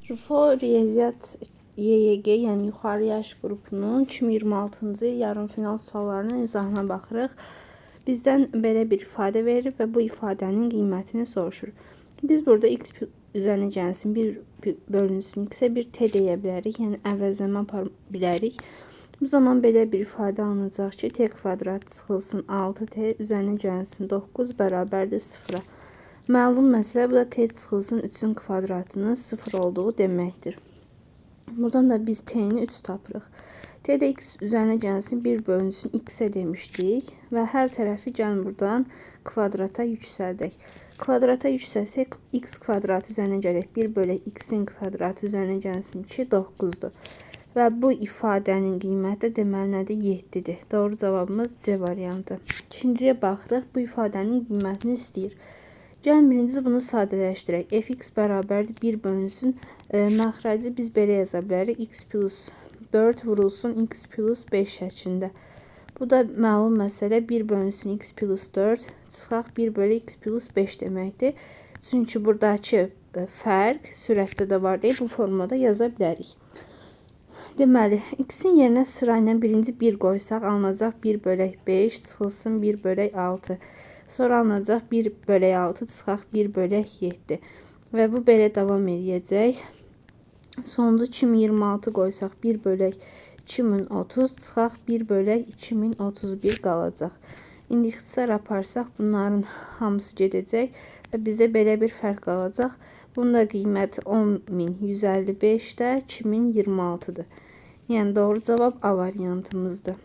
Rufo Riyaziyyat YYG, yəni yuxarı yaş qrupunun 2026-cı il yarımfinal suallarının izahına baxırıq. Bizdən belə bir ifadə verir və bu ifadənin qiymətini soruşur. Biz burada x üzərinə gəlsin 1 bölünsün x-ə bir t deyə bilərik, yəni əvəzləmə apara bilərik. Bu zaman belə bir ifadə alınacaq ki, t kvadrat çıxılsın 6t üzərinə gəlsin 9 bərabərdir 0-a. Məlum məsələ, bu da t çıxılsın 3-ün kvadratının 0 olduğu deməkdir. Buradan da biz t-ni 3 tapırıq. T də x üzərinə gəlsin 1 bölünsün x-ə demişdik və hər tərəfi gəlin buradan kvadrata yüksəldək. Kvadrata yüksəlsək x kvadrat üzərinə gələk 1 bölək x-in kvadratı üzərinə gəlsin 2, 9-dur. Və bu ifadənin qiyməti deməli nədir? 7-dir. Doğru cavabımız C variantı. İkinciyə baxırıq, bu ifadənin qiymətini istəyir. Gəlin birincisi bunu sadələşdirək. Fx bərabərdir 1 bölünsün. Məxrəci biz belə yaza bilərik. X plus 4 vurulsun x plus 5 şəklində. Bu da məlum məsələ 1 bölünsün x plus 4 çıxaq 1 bölü x plus 5 deməkdir. Çünki buradakı fərq sürətdə də var deyə bu formada yaza bilərik. Deməli, x-in yerinə sırayla birinci 1 qoysaq alınacaq 1 bölək 5 çıxılsın 1 bölək 6. Sonra alınacaq 1 bölək 6 çıxaq 1 bölək 7. Və bu belə davam edəcək. Sonuncu 2026 qoysaq 1 bölək 2030 çıxaq 1 bölək 2031 qalacaq. İndi ixtisar aparsaq bunların hamısı gedəcək və bizə belə bir fərq qalacaq. Bunun da qiyməti 10.155-də 2026-dır. Yəni doğru cavab A variantımızdır.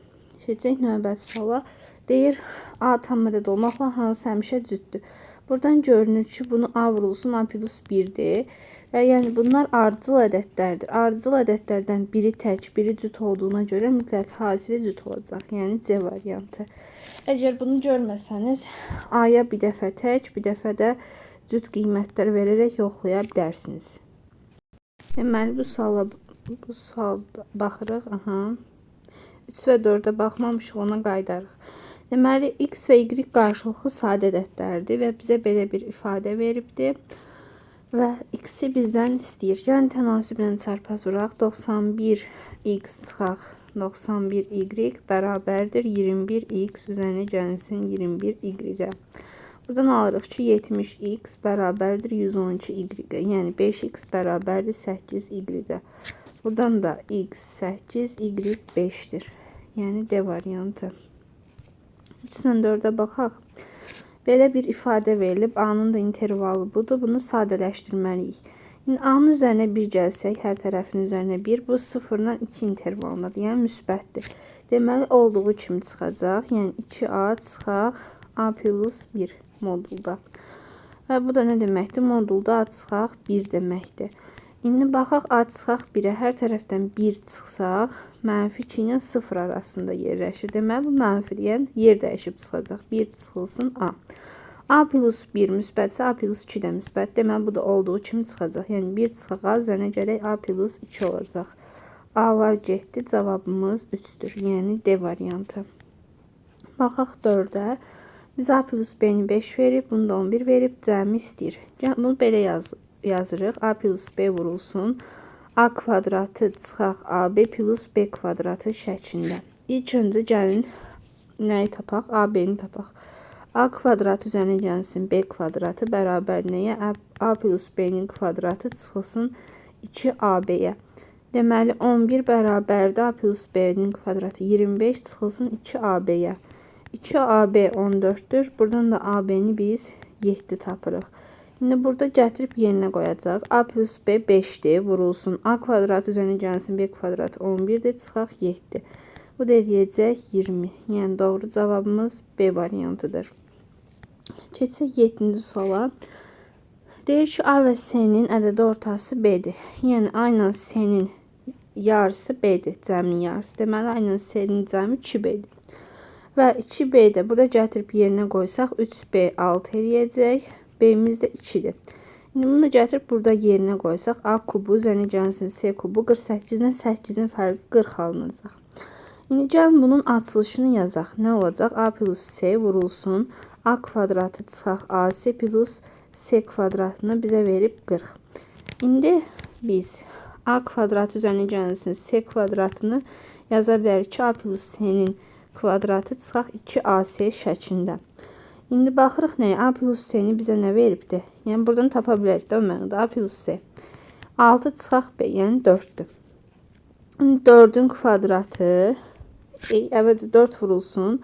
Keçək növbəti suala. Deyir, A tam ədəd olmaqla hansı həmişə cütdür. Buradan görünür ki, bunu A vurulsun A plus 1-dir. Və yəni bunlar ardıcıl ədədlərdir. Ardıcıl ədədlərdən biri tək, biri cüt olduğuna görə mütləq hasili cüt olacaq. Yəni C variantı. Əgər bunu görməsəniz, A-ya bir dəfə tək, bir dəfə də cüt qiymətlər verərək yoxlaya bilərsiniz. Deməli, bu sualda baxırıq. 3 və 4-ə baxmamışıq, ona qaydarıq. Deməli, x və y qarşılıqlı sadə ədədlərdir və bizə belə bir ifadə veribdir. Və x-i bizdən istəyir. Gəlin tənasüblə çarpaz vuraq. 91x çıxaq 91y bərabərdir 21x üzərinə gəlsin 21y-ə. Buradan alırıq ki, 70x bərabərdir 112y-ə. Yəni 5x bərabərdir 8y-ə. Buradan da x 8, y 5-dir. Yəni D variantı. 3-dən 4-ə baxaq. Belə bir ifadə verilib. A-nın da intervalı budur. Bunu sadələşdirməliyik. İndi A-nın üzərinə 1 gəlsək, hər tərəfin üzərinə 1. Bu 0-dan 2 intervalındadır. Yəni müsbətdir. Deməli, olduğu kimi çıxacaq. Yəni 2A çıxaq A plus 1 modulda. Və bu da nə deməkdir? Modulda A çıxaq 1 deməkdir. İndi baxaq A çıxaq 1-ə. Hər tərəfdən 1 çıxsaq, mənfi 2 ilə 0 arasında yerləşir. Deməli, bu mənfidir. Yəni, yer dəyişib çıxacaq. 1 çıxılsın A. A plus 1 müsbətsə, A plus 2 də müsbət. Deməli, bu da olduğu kimi çıxacaq. Yəni, 1 çıxaq A üzərinə gələk A plus 2 olacaq. A-lar getdi. Cavabımız 3-dür. Yəni, D variantı. Baxaq 4-ə. Biz A plus B-ni 5 verib, bunu da 11 verib, cəmi istəyir. Bunu belə yazırıq. A plus B vurulsun. A kvadratı çıxaq AB plus B kvadratı şəklində. İlk öncə gəlin nəyi tapaq? AB-ni tapaq. A kvadrat üzərinə gəlsin B kvadratı bərabər nəyə? A plus B-nin kvadratı çıxılsın 2AB-yə. Deməli, 11 bərabərdə A plus B-nin kvadratı 25 çıxılsın 2AB-yə. 2AB 14-dür. Buradan da AB-ni biz 7 tapırıq. İndi burada gətirib yerinə qoyacaq. A plus B 5-dir, vurulsun. A kvadrat üzərinə gəlsin B kvadrat 11-dir, çıxaq 7. Bu da eləyəcək 20. Yəni doğru cavabımız B variantıdır. Keçək 7-ci suala. Deyir ki, A və S-nin ədədi ortası B-dir. Yəni A ilə S-nin yarısı B-dir, cəminin yarısı. Deməli, A ilə S-nin cəmi 2B-dir. Və 2B-də burada gətirib yerinə qoysaq 3B 6 eləyəcək. B-miz də 2-dir. İndi bunu da gətirib burada yerinə qoysaq A kubu üzərinə gəlsin S kubu 48-dən 8-in fərqi 40 alınacaq. İndi gəlin bunun açılışını yazaq. Nə olacaq? A plus S vurulsun. A kvadratı çıxaq AC plus S kvadratını bizə verib 40. İndi biz a kvadrat üzərinə gəlsin c kvadratını yaza bilərik ki, a plus c-nin kvadratı çıxaq 2ac şəklində. İndi baxırıq nəyə? A plus c-ni bizə nə veribdir? Yəni buradan tapa bilərik də o mənada. A plus c 6 çıxaq b, yəni 4-dür. 4-ün kvadratı əvvəlcə 4 vurulsun.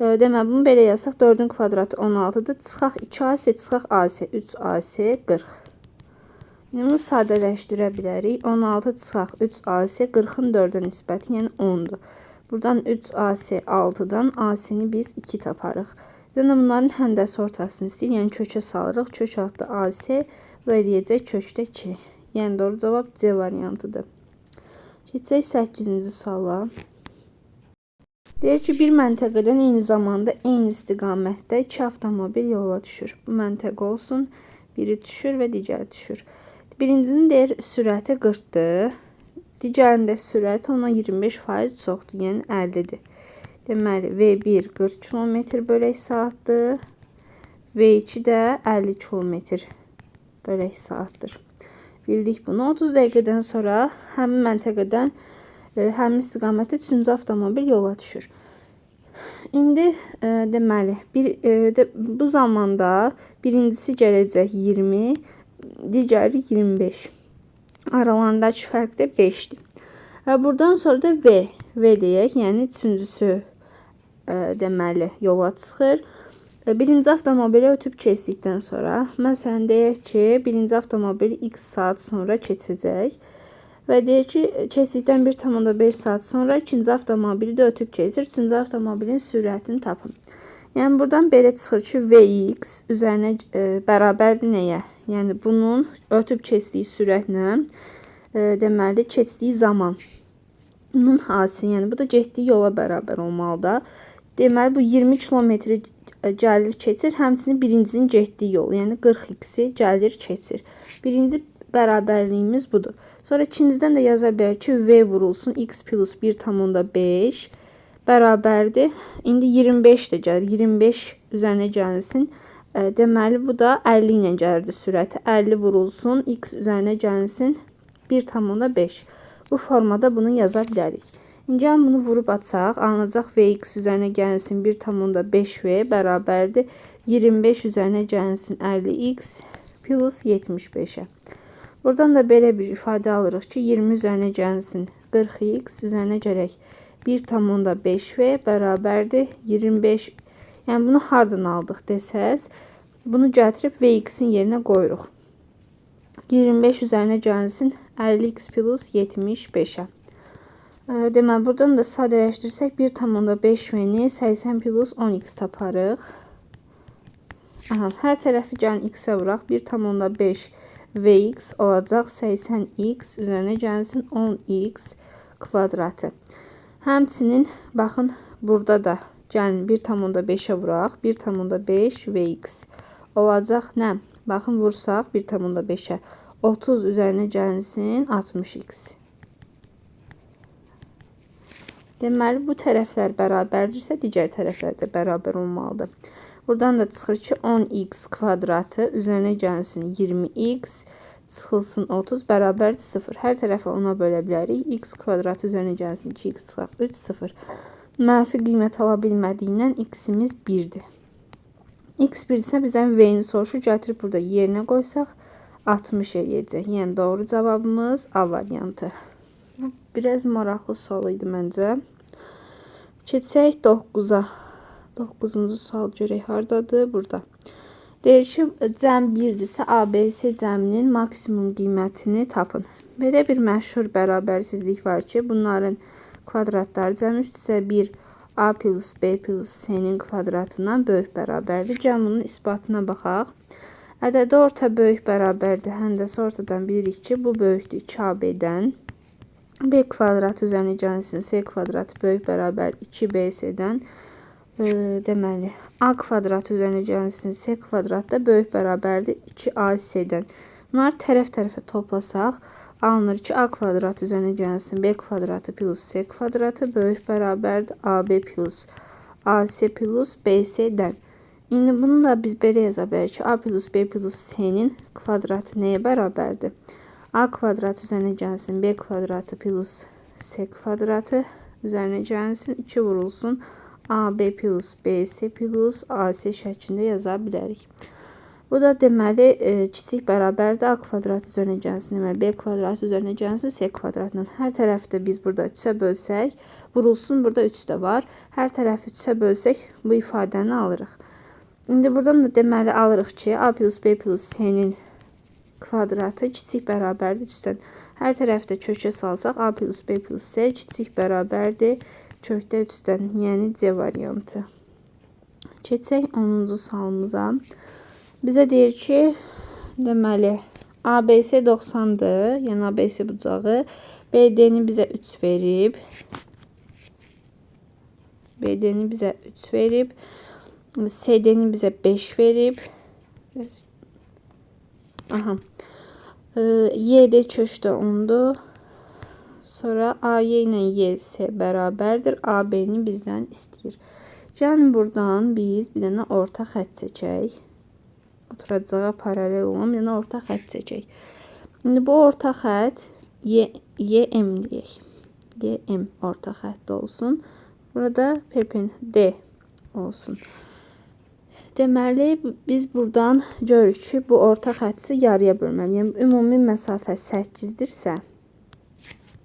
Deməli bunu belə yazsaq 4-ün kvadratı 16-dır. Çıxaq 2ac, çıxaq ac 3ac 40. Bunu sadələşdirə bilərik. 16 çıxaq 3ac 40-ın 4-ə nisbəti, yəni 10-dur. Buradan 3ac 6-dan ac-ni biz 2 taparıq. Yəni bunların həndəsi ortasını istəyir, yəni kökə salırıq. Kök altda ac bu eləyəcək kökdə 2. Yəni doğru cavab C variantıdır. Keçək 8-ci suala. Deyir ki, bir məntəqədən eyni zamanda eyni istiqamətdə 2 avtomobil yola düşür. Bu məntəqə olsun, biri düşür və digəri düşür. Birincinin deyir sürəti 40-dır. Digərində sürəti ona 25% çoxdur, yəni 50-dir. Deməli, V1 40 km bölək saatdır. V2 də 50 km bölək saatdır. Bildik bunu. 30 dəqiqədən sonra həmin məntəqədən həmin istiqamətdə 3-cü avtomobil yola düşür. İndi deməli, bu zamanda birincisi gələcək 20, digəri 25. Aralarındakı fərq də 5-dir. Buradan sonra da V deyək, yəni üçüncüsü deməli yola çıxır. Birinci avtomobili ötüb keçdikdən sonra, məsələn deyək ki, birinci avtomobil x saat sonra keçəcək. Və deyir ki, keçdikdən 1,5 saat sonra ikinci avtomobili də ötüb keçir. Üçüncü avtomobilin sürətini tapın. Yəni buradan belə çıxır ki, Vx üzərinə bərabərdir nəyə? Yəni bunun ötüb keçdiyi sürətlə deməli keçdiyi zamanın hasi, yəni bu da getdiyi yola bərabər olmalıdır. Deməli bu 20 kilometri gəlir keçir, həmçinin birincinin getdiyi yol, yəni 40x-i gəlir keçir. Birinci bərabərliyimiz budur. Sonra ikincidən də yaza bilərik ki, V vurulsun x plus 1,5 bərabərdir. İndi 25 də gəlir. 25 üzərinə gəlsin. Deməli bu da 50 ilə gəlirdi sürəti. 50 vurulsun x üzərinə gəlsin 1,5. Bu formada bunu yaza bilərik. İndi bunu vurub açaq. Alınacaq Vx üzərinə gəlsin 1,5V bərabərdir. 25 üzərinə gəlsin 50x plus 75'e. Buradan da belə bir ifadə alırıq ki, 20 üzərinə gəlsin 40x üzərinə gələk 1,5V bərabərdir 25. Yəni bunu hardan aldıq desəz, bunu gətirib Vx-in yerinə qoyuruq. 25 üzərinə gəlsin 50x plus 75'e. Deməli, buradan da sadələşdirsək 1,5V-ni 80 plus 10x taparıq. Hər tərəfi gəlin x-ə vuraq. 1,5 Vx olacaq 80x üzərinə gəlsin 10x kvadratı. Həmçinin baxın burada da gəlin 1,5'ə vuraq. 1,5 Vx olacaq nə? Baxın vursaq 1,5'ə 30 üzərinə gəlsin 60x. Deməli bu tərəflər bərabərdirsə digər tərəflər də bərabər olmalıdır. Buradan da çıxır ki 10x kvadratı üzərinə gəlsin 20x çıxılsın 30 bərabərdir 0. Hər tərəfə 10'a bölə bilərik. X kvadratı üzərinə gəlsin 2x çıxaq 3 0. Mənfi qiymət ala bilmədiyindən x-imiz 1'dir. X 1 isə bizdən v-ni soruşur. Gətirib burada yerinə qoysaq 60 eləyəcək. Yəni doğru cavabımız A variantı. Biraz maraqlı sual idi məncə. Keçək 9'a. 9-cu sual görək hardadır? Burada. Deyir ki, cəm 1-dirsə ABC cəminin maksimum qiymətini tapın. Belə bir məşhur bərabərsizlik var ki, bunların kvadratları cəmi üstsə 1 A plus B plus C-nin kvadratından böyük bərabərdir. Cəm bunun isbatına baxaq. Ədədi orta böyük bərabərdir. Həndəsi ortadan bilirik ki, bu böyükdür 2AB-dən. B kvadrat üzərinə gəlsin C kvadratı böyük bərabər 2BC-dən. Deməli, A kvadrat üzərinə gəlsin C kvadrat da böyük bərabərdir 2AC-dən. Bunları tərəf-tərəfə toplasaq, alınır ki, A kvadrat üzərinə gəlsin B kvadratı plus C kvadratı böyük bərabərdir AB plus AC plus BC-dən. İndi bunu da biz belə yaza bilərik ki, A plus B plus C-nin kvadratı nəyə bərabərdir? A kvadrat üzərinə gəlsin B kvadratı plus C kvadratı üzərinə gəlsin 2 vurulsun AB plus BC plus AC şəklində yaza bilərik. Bu da deməli kiçik bərabərdir A kvadrat üzərinə gəlsin deməli B kvadrat üzərinə gəlsin C kvadratla. Hər tərəfi də biz burada 3-ə bölsək, vurulsun burada 3 də var. Hər tərəfi 3-ə bölsək bu ifadəni alırıq. İndi buradan da deməli alırıq ki A plus B plus C'nin kvadratı kiçik bərabərdir 3-dən. Hər tərəfdə kökə salsaq A plus B plus C kiçik bərabərdir kökdə 3-dən, yəni C variantı. Keçək 10-cu sualımıza. Bizə deyir ki, deməli ABC 90-dır, yəni ABC bucağı. BD-ni bizə 3 verib. BD-ni bizə 3 verib. CD-ni bizə 5 verib. Aha. YD köşdə 10'dur. Sonra AY ilə YS bərabərdir. AB-ni bizdən istəyir. Gəlin buradan biz bir dənə orta xətt çəkək. Oturacağa paralel olan bir dənə orta xətt çəkək. İndi bu orta xətt YM deyək. YM orta xətt olsun. Burada D olsun. Deməli biz buradan görürük ki, bu orta xətti yarıya bölməliyik. Yəni ümumi məsafə 8-dirsə,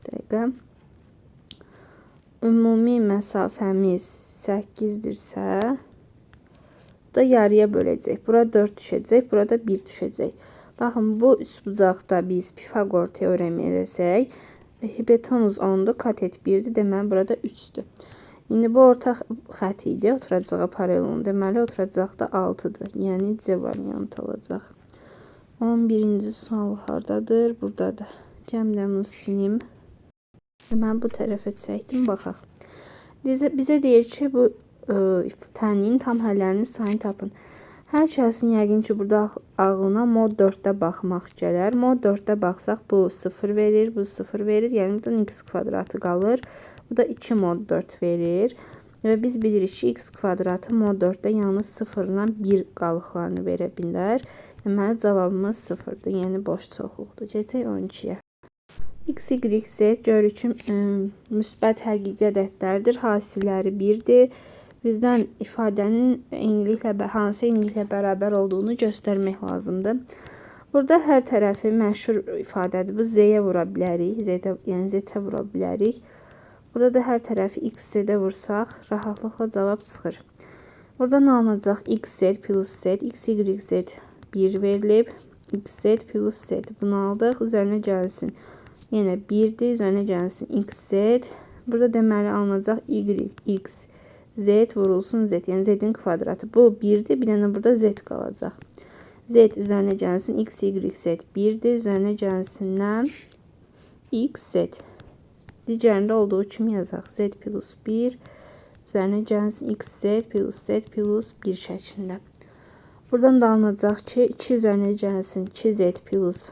dəqiqə. Ümumi məsafəmiz 8-dirsə, da yarıya böləcək. Bura 4 düşəcək, burada 1 düşəcək. Baxın, bu üçbucaqda biz Pifagor teoremi eləsək, hipotenuz 10'dur, katet 1'dir, deməli burada 3'dür. İndi bu orta xətt idi, oturacağa paralel olan. Deməli oturacaqda 6'dır. Yəni C variantı olacaq. 11-ci sual hardadır? Buradadır. Cəmdən silim. Deməli bu tərəfə çəkdim, baxaq. Bizə deyir ki, bu tənliyin tam həllərinin sayını tapın. Hər kəsin yəqin ki, burada ağlına mod 4'də baxmaq gələr. Mod 4'də baxsaq bu 0 verir, bu 0 verir. Yəni buradan x kvadratı qalır. Bu da 2 mod 4 verir. Və biz bilirik ki, x kvadratı mod 4'də yalnız 0 ilə 1 qalıqlarını verə bilər. Deməli cavabımız 0'dır. Yəni boş çoxluqdur. Keçək 12-yə. X, Y, Z görürük ki, müsbət həqiqi ədədlərdir. Hasilləri 1'dir. Bizdən ifadənin hansı eyniliklə bərabər olduğunu göstərmək lazımdır. Burada hər tərəfi məşhur ifadədir. Bu Z-yə vura bilərik. Yəni Z-ə vura bilərik. Burada da hər tərəfi XZ-ə vursaq, rahatlıqla cavab çıxır. Buradan alınacaq XZ plus Z, XYZ 1 verilib. XZ plus Z. Bunu aldıq. Üzərinə gəlsin. Yenə 1'dir. Üzərinə gəlsin XZ. Burada deməli alınacaq YX. Z vurulsun Z. Yəni Z'in kvadratı. Bu 1'dir. Bir dənə burada Z qalacaq. Z üzərinə gəlsin. X, Y, Z 1'dir. Üzərinə gəlsindən X, Z. Digərində olduğu kimi yazaq. Z plus 1. Üzərinə gəlsin. X, Z plus Z plus 1 şəklində. Buradan da alınacaq ki, 2 üzərinə gəlsin. 2Z plus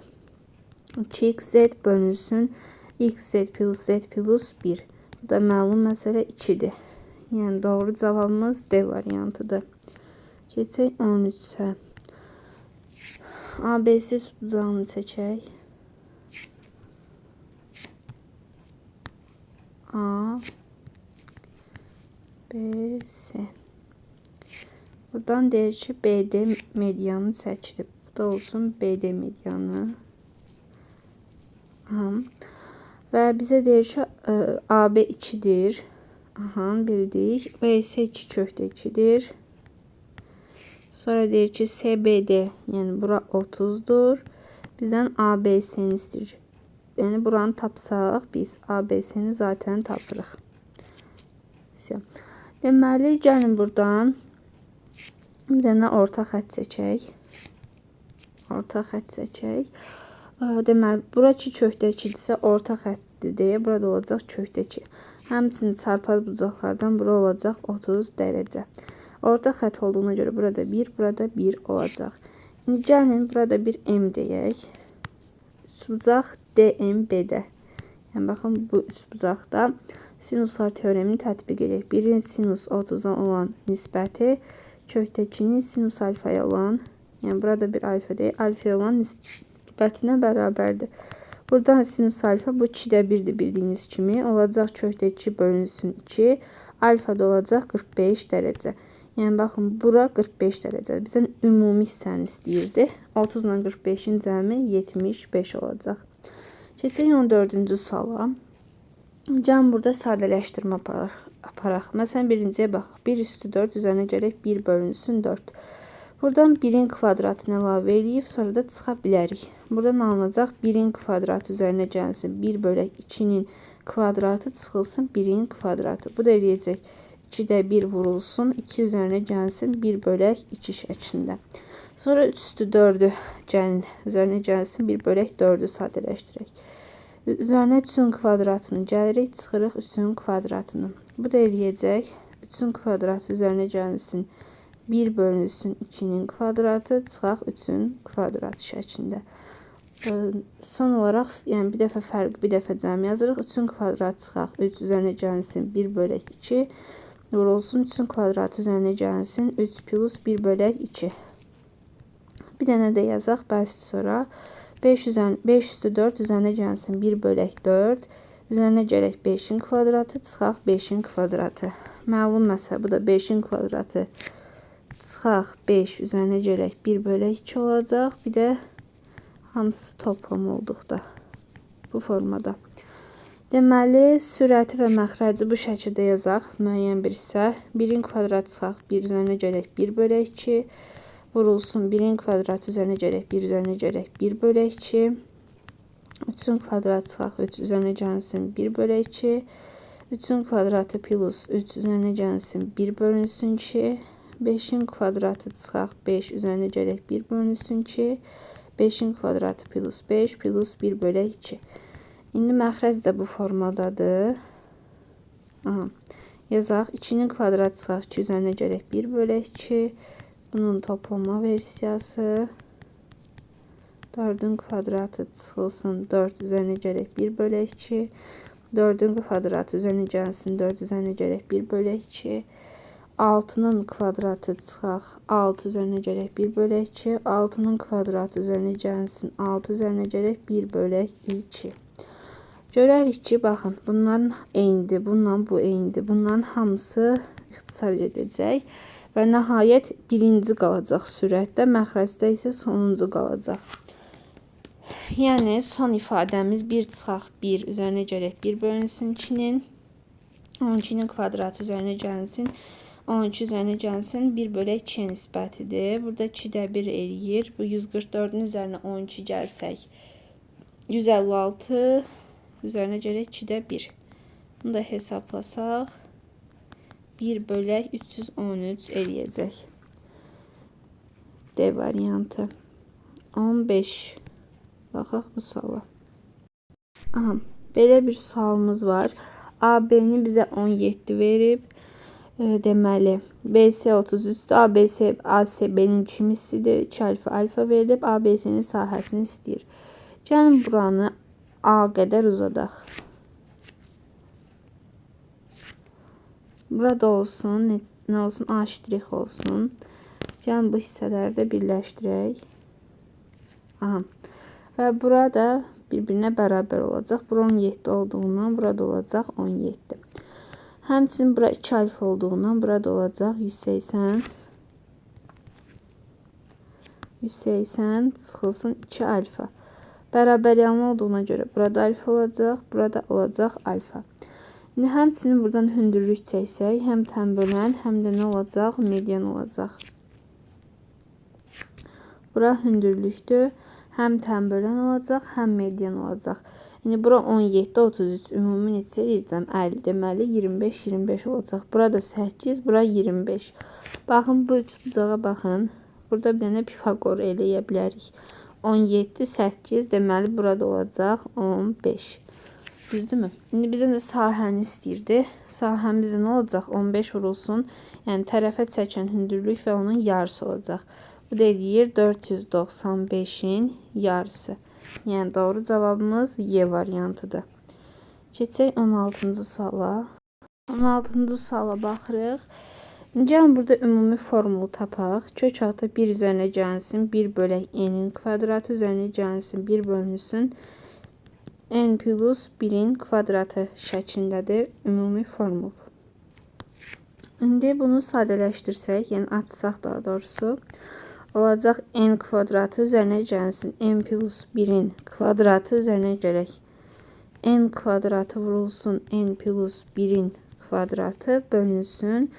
2XZ bölünsün. XZ plus Z plus 1. Bu da məlum məsələ 2'dir. Yəni doğru cavabımız D variantıdır. Keçək 13'ə. ABC bucağını çəkək. A, B, C. Buradan deyir ki, BD medianı çəkilib. Bu da olsun BD medianı. Və bizə deyir ki, AB 2'dir. Aha, bildik. BC 2 kökdə 2'dir. Sonra deyir ki, CBD, yəni bura 30'dur. Bizdən ABC'ni istəyir. Yəni buranı tapsaq, biz ABC'ni zaten tapırıq. Deməli, gəlin buradan bir dənə orta xətt çəkək. Orta xətt çəkək. Deməli, bura 2 kökdə 2'dirsə orta xəttdir deyə burada olacaq kökdə 2. Həmçinin çarpaz bucaqlardan bura olacaq 30 dərəcə. Orta xətt olduğuna görə burada 1, burada 1 olacaq. İndi gəlin burada bir M deyək. Üçbucaq DMB-də. Yəni baxın bu üçbucaqda sinuslar teoremini tətbiq edək. Birin sinus 30'a olan nisbəti kökdəkinin sinus alfaya olan, yəni burada bir alfa deyək, alfaya olan nisbətinə bərabərdir. Buradan sinüs alfa bu 2'də 1'dir bildiyiniz kimi. Olacaq kökdə 2 bölünsün 2. Alfa da olacaq 45 dərəcə. Yəni baxın bura 45 dərəcədir. Bizdən ümumi hissəni istəyirdi. 30 ilə 45-in cəmi 75 olacaq. Keçək 14-cü suala. Can burada sadələşdirmə aparaq. Məsələn, birinciyə bax. 1 üstü 4 üzərinə gələk 1 bölünsün 4. Buradan 1'in kvadratını əlavə edib, sonra da çıxa bilərik. Buradan alınacaq 1'in kvadratı üzərinə gəlsin 1 bölək 2'nin kvadratı çıxılsın 1'in kvadratı. Bu da eləyəcək 2'də 1 vurulsun 2 üzərinə gəlsin 1 bölək 2 şəklində. Sonra 3 üstü 4'ü gəlin üzərinə gəlsin 1 bölək 4'ü sadələşdirək. Üzərinə 3'ün kvadratını gəlirik, çıxırıq 3'ün kvadratını. Bu da eləyəcək 3'ün kvadratı üzərinə gəlsin 1 bölünsün 2'nin kvadratı, çıxaq 3'ün kvadratı şəklində. Son olaraq, yəni bir dəfə fərq, bir dəfə cəm yazırıq. 3'ün kvadratı çıxaq 3 üzərinə gəlsin 1 bölək 2 vurulsun 3'ün kvadratı üzərinə gəlsin 3 plus 1 bölək 2. Bir dənə də yazaq bəs sonra. 5 üstü 4 üzərinə gəlsin 1 bölək 4. Üzərinə gələk 5'in kvadratı, çıxaq 5'in kvadratı. Məlum məsələ, bu da 5'in kvadratı. Çıxaq 5 üzərinə gələk 1 bölək 2 olacaq. Bir də hamısı toplam olduqda bu formada. Deməli, sürəti və məxrəci bu şəkildə yazaq. Müəyyən bir hissə. 1'in kvadratı çıxaq 1 üzərinə gələk 1 bölək 2. Vurulsun 1'in kvadratı üzərinə gələk 1 üzərinə gələk 1 bölək 2. 3'ün kvadratı çıxaq 3 üzərinə gəlsin 1 bölək 2. 3'ün kvadratı plus 3 üzərinə gəlsin 1 bölünsün 2. 5'in kvadratı çıxaq 5 üzərinə gələk 1 bölünsün 2. 5'in kvadratı plus 5 plus 1 bölək 2. İndi məxrəc də bu formadadır. Aha. Yazaq 2'nin kvadratı çıxaq 2 üzərinə gələk 1 bölək 2. Bunun toplama versiyası 4'ün kvadratı çıxılsın 4 üzərinə gələk 1 bölək 2. 4'ün kvadratı üzərinə gəlsin 4 üzərinə gələk 1 bölək 2. 6'nın kvadratı çıxaq 6 üzərinə gələk 1 bölək 2. 6'nın kvadratı üzərinə gəlsin 6 üzərinə gələk 1 bölək 2. Görərik ki, baxın, bunların eynidir, bununla bu eynidir. Bunların hamısı ixtisar edəcək. Və nəhayət birinci qalacaq sürətdə, məxrəcdə isə sonuncu qalacaq. Yəni son ifadəmiz 1 çıxaq 1 üzərinə gələk 1 bölünsün 2'nin 12'nin kvadratı üzərinə gəlsin 12 üzərinə gəlsin 1 bölək 2'yə nisbətidir. Burada 2'də 1 eləyir. Bu 144'ün üzərinə 12 gəlsək 156 üzərinə gələk 2'də 1. Bunu da hesablasaq 1 bölək 313 eləyəcək. D variantı. 15. Baxaq bu suala. Aha, belə bir sualımız var. AB-ni bizə 17 verib. Deməli, BC 33'dür. ABC, ACB-nin kimisidir. 2 alfa alfa verilib. ABC'nin sahəsini istəyir. Gəlin buranı A qədər uzadaq. Burada olsun, nə olsun? A ştrix olsun. Gəlin bu hissələri də birləşdirək. Aha. Və burada bir-birinə bərabər olacaq. Bura 17 olduğundan burada olacaq 17. Həmçinin bura 2 alfa olduğundan burada olacaq 180. 180 çıxılsın 2 alfa. Bərabər yanlı olduğuna görə burada alfa olacaq, burada olacaq alfa. İndi həmçinin buradan hündürlük çəksək, həm tənbölən, həm də nə olacaq? Median olacaq. Bura hündürlükdür. Həm tənbölən olacaq, həm median olacaq. Yəni bura 17, 33, ümumi neçə eləyəcəm? 50, deməli 25, 25 olacaq. Burada 8, bura 25. Baxın, bu üç bucağa baxın. Burada bir dənə Pifagor eləyə bilərik. 17, 8, deməli burada olacaq 15. Düzdürmü? İndi bizə də sahəni istəyirdi. Sahəmizdə nə olacaq? 15 vurulsun. Yəni tərəfə çəkən hündürlük və onun yarısı olacaq. Bu da eləyir 495'in yarısı. Yəni doğru cavabımız Y variantıdır. Keçək 16-cı suala. 16-cı suala baxırıq. Gəlin burada ümumi formulu tapaq. Kök altı 1 üzərinə gəlsin 1 bölək n'in kvadratı üzərinə gəlsin 1 bölünsün n plus 1'in kvadratı şəklindədir ümumi formul. İndi bunu sadələşdirsək, yəni açsaq daha doğrusu, olacaq n kvadratı üzərinə gəlsin n plus 1'in kvadratı üzərinə gələk. N kvadratı vurulsun n plus 1'in kvadratı bölünsün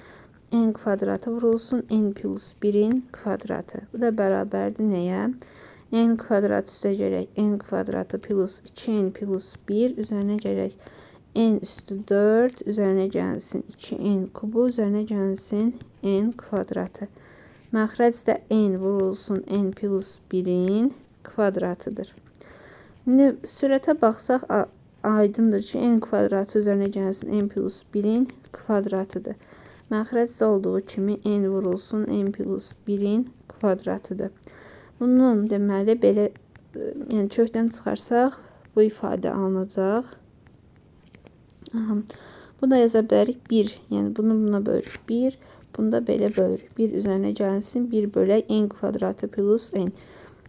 n kvadratı vurulsun n plus 1'in kvadratı. Bu da bərabərdir nəyə? N kvadrat üstə gələk n kvadratı plus 2n plus 1 üzərinə gələk n üstü 4 üzərinə gəlsin 2n kubu üzərinə gəlsin n kvadratı. Məxrəc də n vurulsun n plus 1'in kvadratıdır. İndi sürətə baxsaq aydındır ki n kvadratı üzərinə gəlsin n plus 1'in kvadratıdır. Məxrəc də olduğu kimi n vurulsun n plus 1'in kvadratıdır. Bunun deməli belə yəni kökdən çıxarsaq bu ifadə alınacaq. Bu da yaza bilərik 1. Yəni bunu buna bölürük 1. Bunu da belə bölürük. 1 üzərinə gəlsin 1 bölək n kvadratı plus n.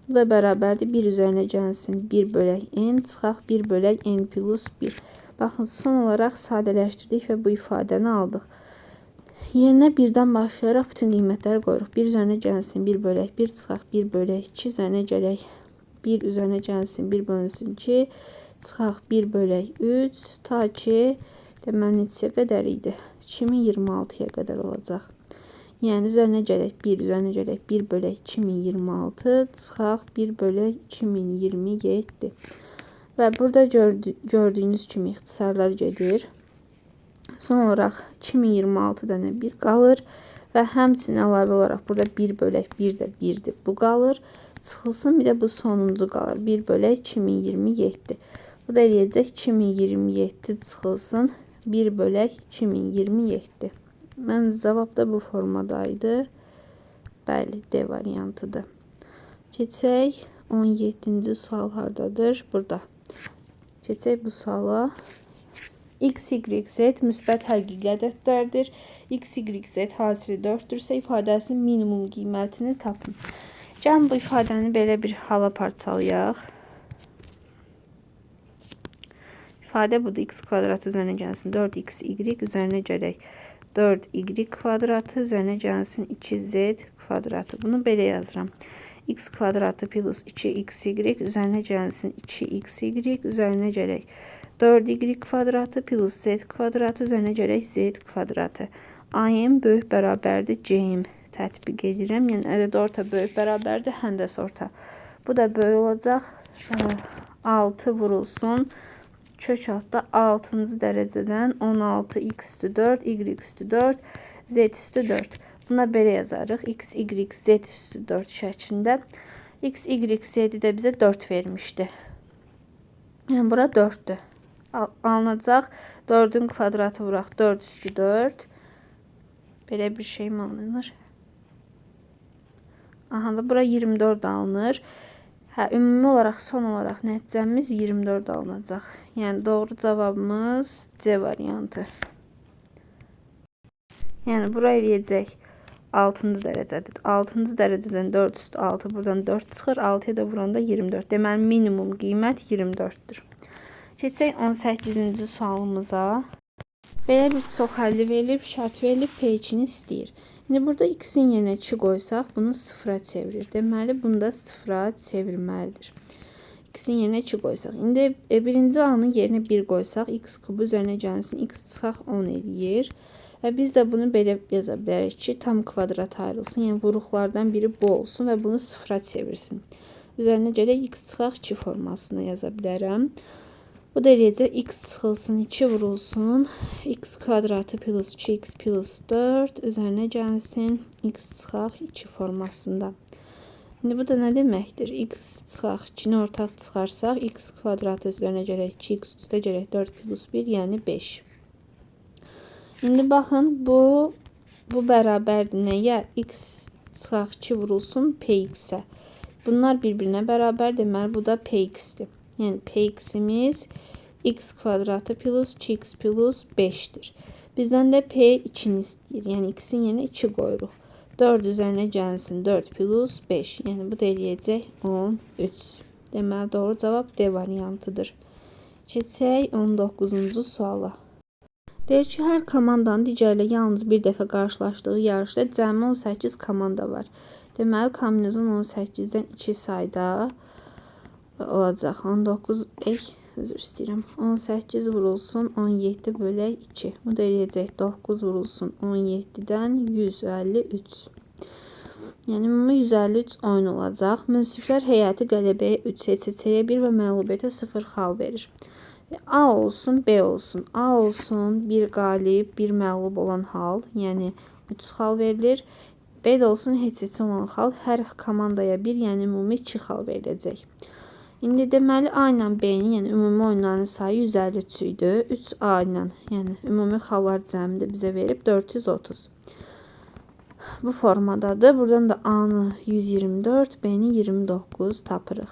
Bu da bərabərdir 1 üzərinə gəlsin 1 bölək n çıxaq 1 bölək n plus 1. Baxın son olaraq sadələşdirdik və bu ifadəni aldıq. Yerinə 1'dən başlayaraq bütün qiymətləri qoyuruq. 1 üzərinə gəlsin 1 bölək 1 çıxaq 1 bölək 2 üzərinə gələk 1 üzərinə gəlsin 1 bölünsün 2 çıxaq 1 bölək 3 ta ki deməli neçəyə qədər idi? 2026'ya qədər olacaq. Yəni üzərinə gələk 1 üzərinə gələk 1 bölək 2026 çıxaq 1 bölək 2027. Və burada gördüyünüz kimi ixtisarlar gedir. Son olaraq 2026 dənə 1 qalır və həmçinin əlavə olaraq burada 1 bölək 1 də 1'dir. Bu qalır. Çıxılsın bir də bu sonuncu qalır. 1 bölək 2027. Bu da eləyəcək 2027 çıxılsın 1 bölək 2027. Məncə cavab da bu formadaydı. Bəli, D variantıdır. Keçək 17-ci sual hardadır? Burada. Keçək bu suala. X, Y, Z müsbət həqiqi ədədlərdir. X, Y, Z hadisi 4-dürsə ifadəsinin minimum qiymətini tapın. Gəlin bu ifadəni belə bir hala parçalayaq. İfadə budur. X kvadratı üzərinə gəlsin 4xy üzərinə gələk 4y kvadratı üzərinə gəlsin 2z kvadratı. Bunu belə yazıram. X kvadratı plus 2xy üzərinə gəlsin 2xy üzərinə gələk 4y kvadratı plus z kvadratı üzərinə gələk z kvadratı. A-ım böyük bərabərdir C-ım tətbiq edirəm. Yəni ədəd orta böyük bərabərdir həndəs orta. Bu da böyük olacaq. 6 vurulsun. Kök altda 6-cı dərəcədən 16x üstü 4, y üstü 4, z üstü 4. Buna belə yazarıq. X, y, z üstü 4 şəklində. X, y, z də bizə 4 vermişdi. Yəni bura 4'dür. Alınacaq 4'ün kvadratı vuraq 4 üstü 4. Belə bir şey mi alınır? Aha da bura 24 alınır. Hə, ümumi olaraq son olaraq nəticəmiz 24 alınacaq. Yəni doğru cavabımız C variantı. Yəni bura eləyəcək 6-cı dərəcədir. 6-cı dərəcədən 4 üstü 6 buradan 4 çıxır. 6'ya da vuranda 24. Deməli minimum qiymət 24'dür. Keçək 18-ci sualımıza. Belə bir çox həlli verilib, şərt verilib, P2'ni istəyir. İndi burada x-in yerinə 2 qoysaq, bunu 0'a çevirir. Deməli, bunu da 0'a çevirməlidir. X-in yerinə 2 qoysaq. İndi birinci anın yerinə 1 qoysaq, x kubu üzərinə gəlsin, x çıxaq 10 eləyir. Və biz də bunu belə yaza bilərik ki, tam kvadrat ayrılsın. Yəni, vuruqlardan biri bu olsun və bunu 0'a çevirsin. Üzərinə gələk, x çıxaq 2 formasına yaza bilərəm. Bu da eləyəcək x çıxılsın 2 vurulsun. X kvadratı plus 2x plus 4 üzərinə gəlsin x çıxaq 2 formasında. İndi bu da nə deməkdir? X çıxaq 2'ni ortaq çıxarsaq x kvadratı üzərinə gələk 2x üstə gələk 4 plus 1 yəni 5. İndi baxın bu bərabərdir nəyə? X çıxaq 2 vurulsun px-ə. Bunlar bir-birinə bərabər, deməli bu da px-dir. Yəni px-imiz x kvadratı plus 2x plus 5'dir. Bizdən də p2'ni istəyir. Yəni x-in yerinə 2 qoyuruq. 4 üzərinə gəlsin 4 plus 5. Yəni bu da eləyəcək 13. Deməli doğru cavab D variantıdır. Keçək 19-cu suala. Deyir ki, hər komandanın digərlə yalnız bir dəfə qarşılaşdığı yarışda cəmi 18 komanda var. Deməli, kombinezon 18-dən 2 sayda olacaq. 18 vurulsun 17 bölək 2. Bu da eləyəcək 9 vurulsun 17-dən 153. Yəni, ümumi 153 oyun olacaq. Münsiflər heyəti qələbəyə 3, HÇÇ-yə 1 və məğlubiyyətə 0 xal verir. A olsun, B olsun. A olsun, bir qalib, bir məğlub olan hal, yəni 3 xal verilir. B də olsun, HÇÇ olan hal, hər komandaya 1, yəni ümumi 2 xal veriləcək. İndi deməli A ilə B-nin, yəni ümumi oyunların sayı 153 idi. 3A ilə, yəni ümumi xallar cəmi də bizə verib 430. Bu formadadır. Buradan da A-nı 124, B-ni 29 tapırıq.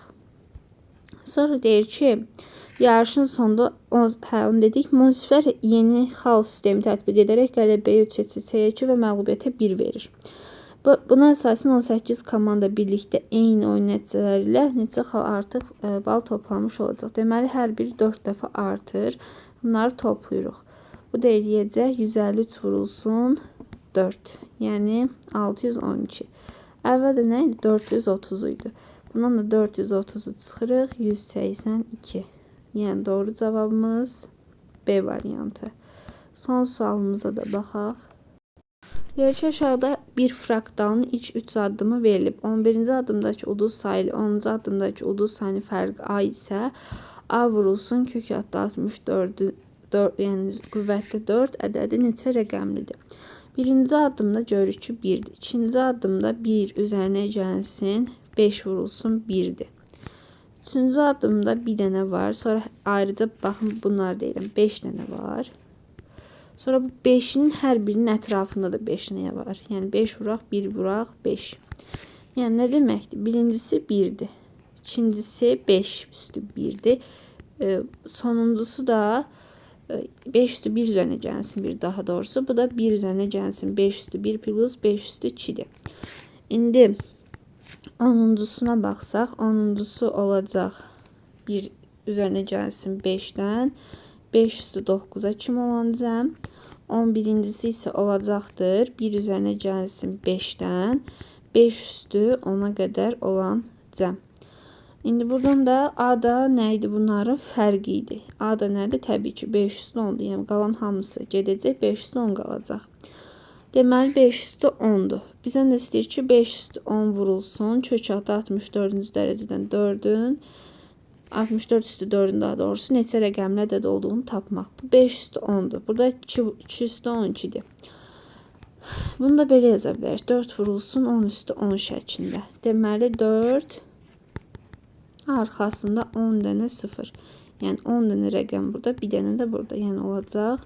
Sonra deyir ki, yarışın sonunda dedik, münsiflər yeni xal sistemi tətbiq edərək qələbəyə 3, HÇÇ-yə 2 və məğlubiyyətə 1 verir. Buna əsasən 18 komanda birlikdə eyni oyun nəticələri ilə neçə xal artıq bal toplamış olacaq. Deməli, hər biri 4 dəfə artır. Bunları toplayırıq. Bu da eləyəcək 153 vurulsun 4. Yəni 612. Əvvəldə nə idi? 430 idi. Bundan da 430'u çıxırıq. 182. Yəni doğru cavabımız B variantı. Son sualımıza da baxaq. Deyir ki, aşağıda bir fraktalın ilk 3 addımı verilib. 11-ci addımdakı ulduz sayı ilə 10-cu addımdakı ulduz sayının fərqi A isə A vurulsun kök adda 64, yəni qüvvətli 4 ədədi neçə rəqəmlidir? Birinci addımda görürük ki 1'dir. İkinci addımda 1 üzərinə gəlsin 5 vurulsun 1'dir. Üçüncü addımda bir dənə var. Sonra ayrıca baxın bunlar deyirəm. 5 dənə var. Sonra bu 5'in hər birinin ətrafında da 5 dənə var. Yəni 5 vuraq, 1 vuraq, 5. Yəni nə deməkdir? Birincisi 1'dir. İkincisi 5 üstü 1'dir. Sonuncusu da 5 üstü 1 üzərinə gəlsin 1 daha doğrusu. Bu da 1 üzərinə gəlsin 5 üstü 1 plus 5 üstü 2'dir. İndi 10'uncusuna baxsaq, 10'uncusu olacaq 1 üzərinə gəlsin 5'dən 5 üstü 9'a kimi olan cəm. 11'incisi isə olacaqdır 1 üzərinə gəlsin 5'dən 5 üstü 10'a qədər olan cəm. İndi buradan da A da nə idi? Bunların fərqi idi. A da nədir? Təbii ki 5 üstü 10'dur. Yəni qalan hamısı gedəcək, 5 üstü 10 qalacaq. Deməli 5 üstü 10'dur. Bizdən də istəyir ki 5 üstü 10 vurulsun. Kök altı 64-cü dərəcədən 4'ün 64 üstü 4'ün daha doğrusu neçə rəqəmli ədəd olduğunu tapmaq. Bu 5 üstü 10'dur. Burada 2 üstü 12'dir. Bunu da belə yaza bilərik. 4 vurulsun 10 üstü 10 şəklində. Deməli 4 arxasında 10 dənə 0. Yəni 10 dənə rəqəm burada, bir dənə də burada. Yəni olacaq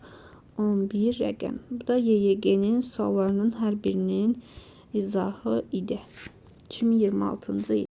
11 rəqəm. Bu da YYG-nin suallarının hər birinin izahı idi. 2026-cı il.